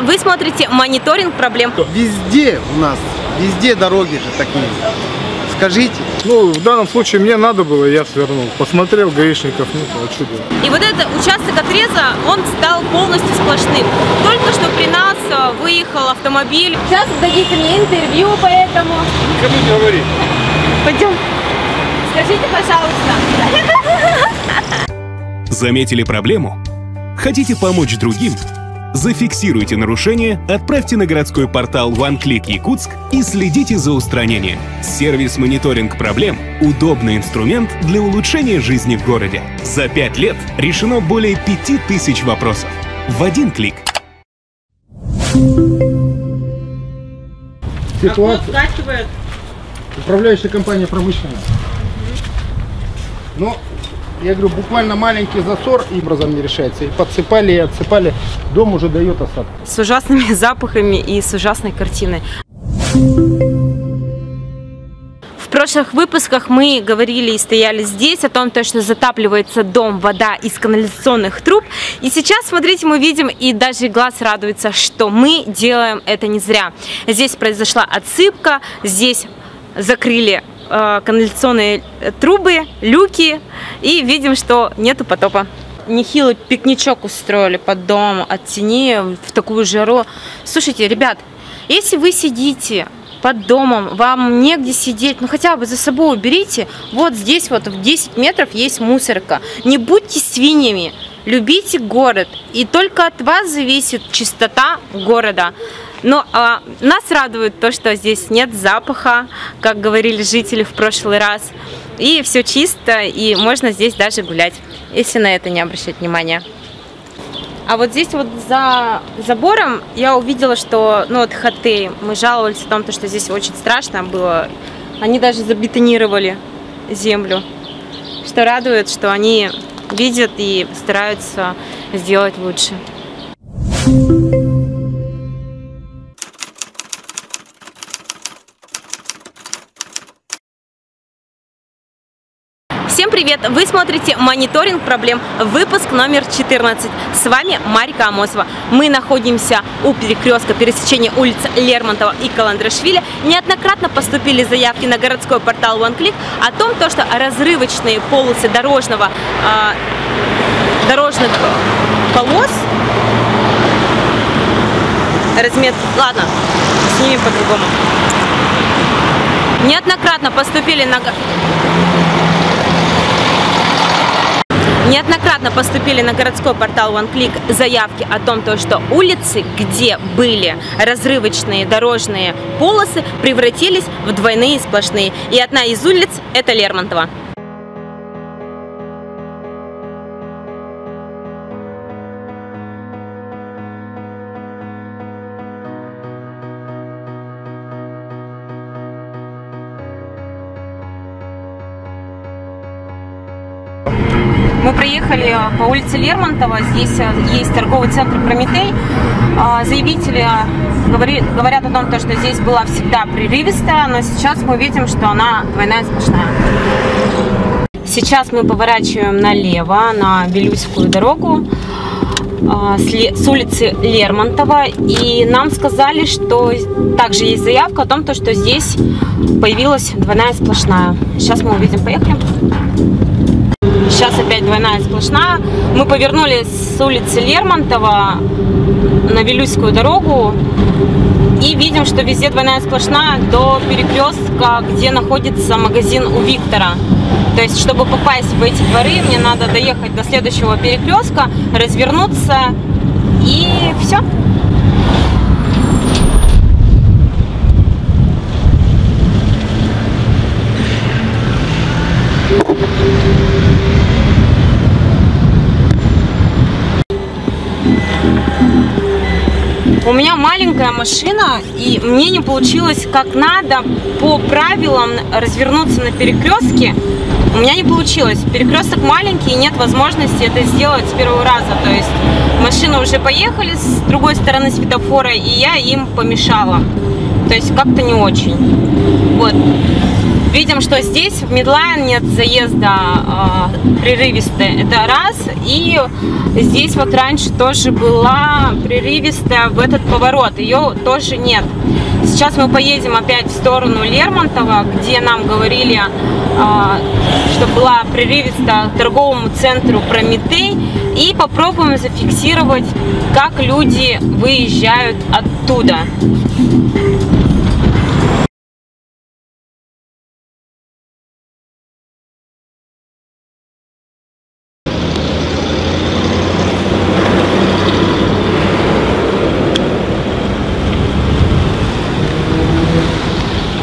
Вы смотрите мониторинг проблем. Везде у нас, везде дороги же такие. Скажите. Ну, в данном случае мне надо было, я свернул. Посмотрел, гаишников нет, а что делать? И вот этот участок отреза, он стал полностью сплошным. Только что при нас выехал автомобиль. Сейчас дадите мне интервью по этому. Никому не говори. Пойдем. Скажите, пожалуйста. Заметили проблему? Хотите помочь другим? Зафиксируйте нарушение, отправьте на городской портал OneClick Якутск и следите за устранением. Сервис мониторинг проблем – удобный инструмент для улучшения жизни в городе. За 5 лет решено более 5000 вопросов. В один клик. Ситуация. Управляющая компания промышленная. Но я говорю, буквально маленький засор и образом не решается. И подсыпали, и отсыпали. Дом уже дает осадок. С ужасными запахами и с ужасной картиной. В прошлых выпусках мы говорили и стояли здесь о том, что затапливается дом, вода из канализационных труб. И сейчас, смотрите, мы видим, и даже глаз радуется, что мы делаем это не зря. Здесь произошла отсыпка, здесь закрыли канализационные трубы, люки, и видим, что нету потопа. Нехилый пикничок устроили под домом от тени в такую жару. Слушайте, ребят, если вы сидите под домом, вам негде сидеть, ну хотя бы за собой уберите. Вот здесь вот в 10 метров есть мусорка. Не будьте свиньями, любите город, и только от вас зависит чистота города. Но нас радует то, что здесь нет запаха, как говорили жители в прошлый раз. И все чисто, и можно здесь даже гулять, если на это не обращать внимания. А вот здесь вот за забором я увидела, что, ну вот Хатей, мы жаловались о том, что здесь очень страшно было. Они даже забетонировали землю, что радует, что они видят и стараются сделать лучше. Всем привет! Вы смотрите мониторинг проблем, выпуск номер 14. С вами Марика Амосова. Мы находимся у перекрестка пересечения улиц Лермонтова и Каландрашвили. Неоднократно поступили заявки на городской портал OneClick о том, что разрывочные полосы дорожных полос, ладно, снимем по-другому. Неоднократно поступили на городской портал OneClick заявки о том, что улицы, где были разрывочные дорожные полосы, превратились в двойные сплошные. И одна из улиц – это Лермонтова. Мы проехали по улице Лермонтова, здесь есть торговый центр «Прометей». Заявители говорят о том, что здесь была всегда прерывистая, но сейчас мы видим, что она двойная сплошная. Сейчас мы поворачиваем налево на Вилюйскую дорогу с улицы Лермонтова, и нам сказали, что также есть заявка о том, что здесь появилась двойная сплошная. Сейчас мы увидим, поехали. Сейчас опять двойная сплошная. Мы повернули с улицы Лермонтова на Вилюйскую дорогу и видим, что везде двойная сплошная до перекрестка, где находится магазин у Виктора. То есть, чтобы попасть в эти дворы, мне надо доехать до следующего перекрестка, развернуться и все. У меня маленькая машина, и мне не получилось как надо по правилам развернуться на перекрестке. У меня не получилось. Перекресток маленький, и нет возможности это сделать с первого раза. То есть машины уже поехали с другой стороны светофора, и я им помешала. То есть как-то не очень. Вот. Видим, что здесь в Мидлайн нет заезда прерывистая, это раз. И здесь вот раньше тоже была прерывистая в этот поворот, ее тоже нет. Сейчас мы поедем опять в сторону Лермонтова, где нам говорили, что была прерывистая к торговому центру Прометей. И попробуем зафиксировать, как люди выезжают оттуда.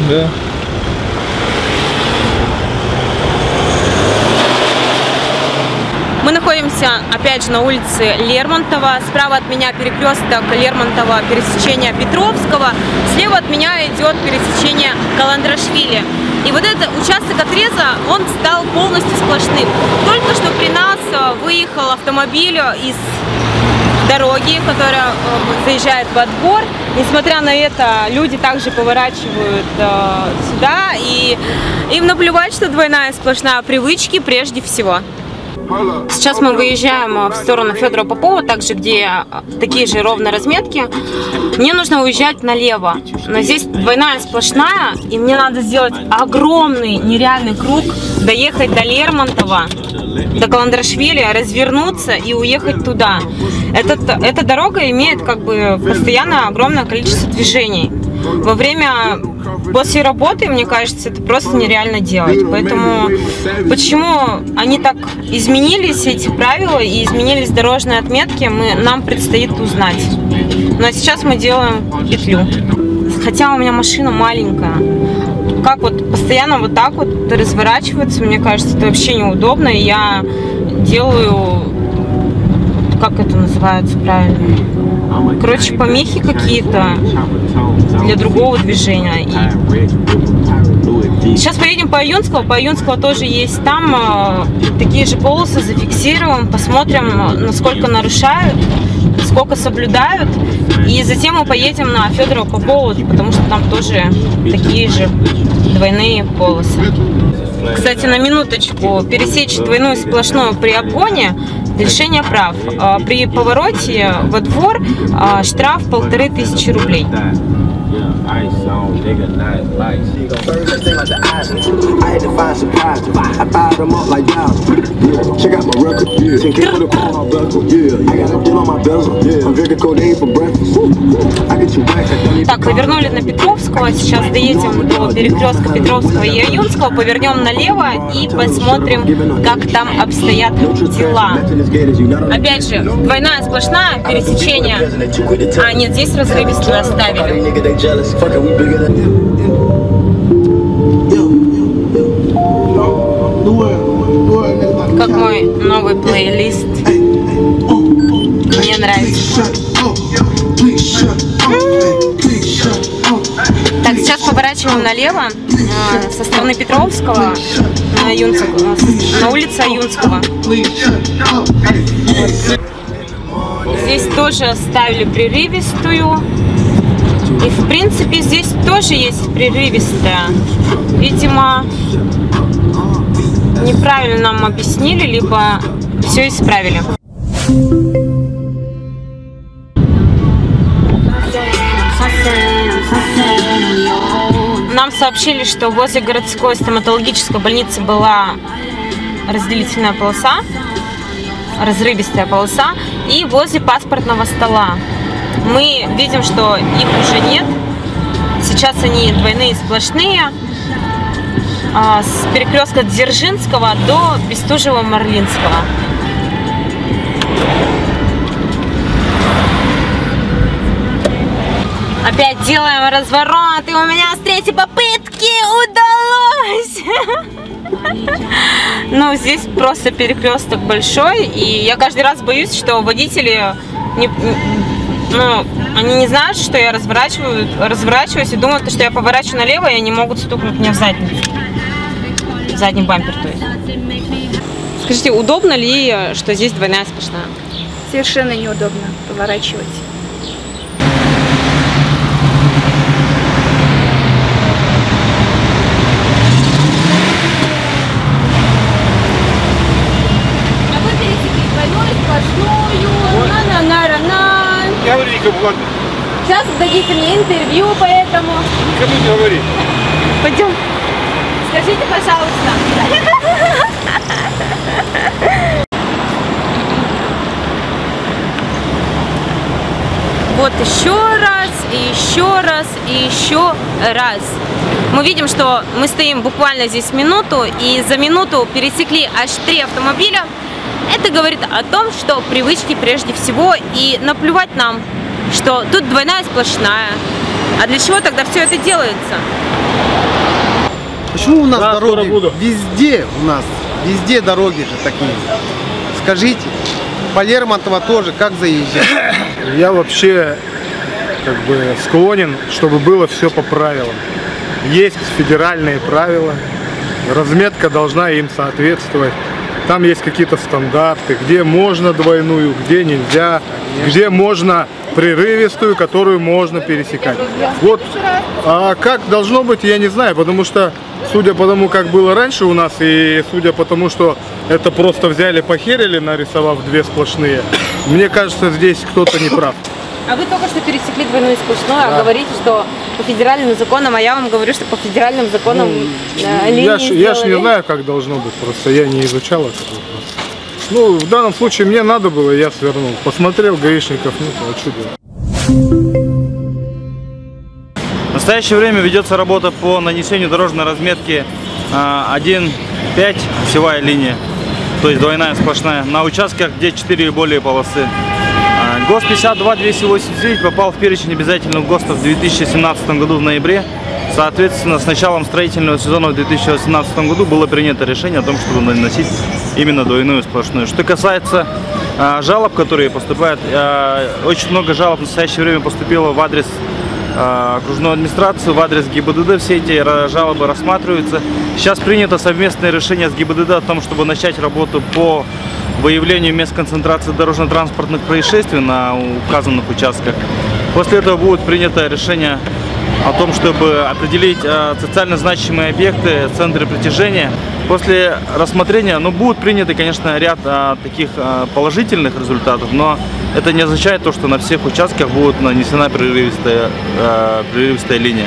Да. Мы находимся опять же на улице Лермонтова. Справа от меня перекресток Лермонтова, пересечение Петровского. Слева от меня идет пересечение Каландрашвили. И вот этот участок отреза, он стал полностью сплошным. Только что при нас выехал автомобиль из дороги, которая заезжает во двор. Несмотря на это, люди также поворачивают сюда. И им наплевать, что двойная сплошная, привычки прежде всего. Сейчас мы выезжаем в сторону Федора Попова, также где такие же ровные разметки. Мне нужно уезжать налево, но здесь двойная сплошная, и мне надо сделать огромный нереальный круг, доехать до Лермонтова, до Каландрашвили, развернуться и уехать туда. Эта дорога имеет как бы постоянно огромное количество движений. Во время, после работы, мне кажется, это просто нереально делать. Поэтому, почему они так изменились, эти правила, и изменились дорожные отметки, нам предстоит узнать. Но сейчас мы делаем петлю. Хотя у меня машина маленькая. Как вот постоянно вот так вот разворачиваться, мне кажется, это вообще неудобно. И я делаю, как это называется правильно? Короче, помехи какие-то для другого движения. И сейчас поедем по Аюнского. По Аюнского тоже есть там такие же полосы. Зафиксируем, посмотрим, насколько нарушают, сколько соблюдают. И затем мы поедем на Федора Попова, потому что там тоже такие же двойные полосы. Кстати, на минуточку, пересечь двойную сплошную при обгоне — лишение прав. При повороте во двор штраф 1500 рублей. Так, повернули на Петровского. Сейчас доедем до перекрестка Петровского и Аюнского, повернем налево и посмотрим, как там обстоят дела. Опять же, двойная сплошная, пересечение. А, нет, здесь разрывистую оставили. Как мой новый плейлист. Мне нравится. Так, сейчас поворачиваем налево со стороны Петровского на улице Аюнского. Здесь тоже оставили прерывистую. И в принципе здесь тоже есть прерывистая. Видимо, неправильно нам объяснили, либо все исправили. Нам сообщили, что возле городской стоматологической больницы была разделительная полоса, разрывистая полоса, и возле паспортного стола. Мы видим, что их уже нет. Сейчас они двойные сплошные. С перекрестка Дзержинского до Бестужева-Марлинского. Опять делаем разворот, и у меня с третьей попытки удалось! Ну, здесь просто перекресток большой, и я каждый раз боюсь, что водители они не знают, что я разворачиваюсь и думают, что я поворачиваю налево, и они могут стукнуть мне в задницу. Задний бампер, то есть. Скажите, удобно ли, что здесь двойная сплошная? Совершенно неудобно поворачивать. Сейчас дадите мне интервью, поэтому... Никому не говори. Пойдем. Скажите, пожалуйста. Вот еще раз, и еще раз, и еще раз. Мы видим, что мы стоим буквально здесь минуту, и за минуту пересекли аж 3 автомобиля. Это говорит о том, что привычки прежде всего, и наплевать нам, что тут двойная сплошная. А для чего тогда все это делается? Почему у нас Да, дороги буду. везде везде дороги же такие? Скажите, по Лермонтова тоже как заезжать? Я вообще как бы склонен, чтобы было все по правилам. Есть федеральные правила, разметка должна им соответствовать. Там есть какие-то стандарты, где можно двойную, где нельзя, где можно прерывистую, которую можно пересекать. Вот, а как должно быть, я не знаю, потому что, судя по тому, как было раньше у нас, и судя по тому, что это просто взяли, похерили, нарисовав 2 сплошные, мне кажется, здесь кто-то не прав. А вы только что пересекли двойную сплошную, а говорите, что по федеральным законам, а я вам говорю, что по федеральным законам Я ж не знаю, как должно быть, просто я не изучал этот вопрос. Ну, в данном случае мне надо было, я свернул. Посмотрел, гаишников нет, а что делать? В настоящее время ведется работа по нанесению дорожной разметки 1.5 осевая линия, то есть двойная сплошная, на участках, где 4 и более полосы. ГОСТ 52-289 попал в перечень обязательных ГОСТов в 2017 году в ноябре. Соответственно, с началом строительного сезона в 2018 году было принято решение о том, чтобы наносить именно двойную сплошную. Что касается жалоб, которые поступают, очень много жалоб в настоящее время поступило в адрес окружной администрации, в адрес ГИБДД. Все эти жалобы рассматриваются. Сейчас принято совместное решение с ГИБДД о том, чтобы начать работу по выявлению мест концентрации дорожно-транспортных происшествий на указанных участках. После этого будет принято решение о том, чтобы определить социально значимые объекты, центры притяжения. После рассмотрения, будут приняты, конечно, ряд таких положительных результатов, но это не означает то, что на всех участках будет нанесена прерывистая линия.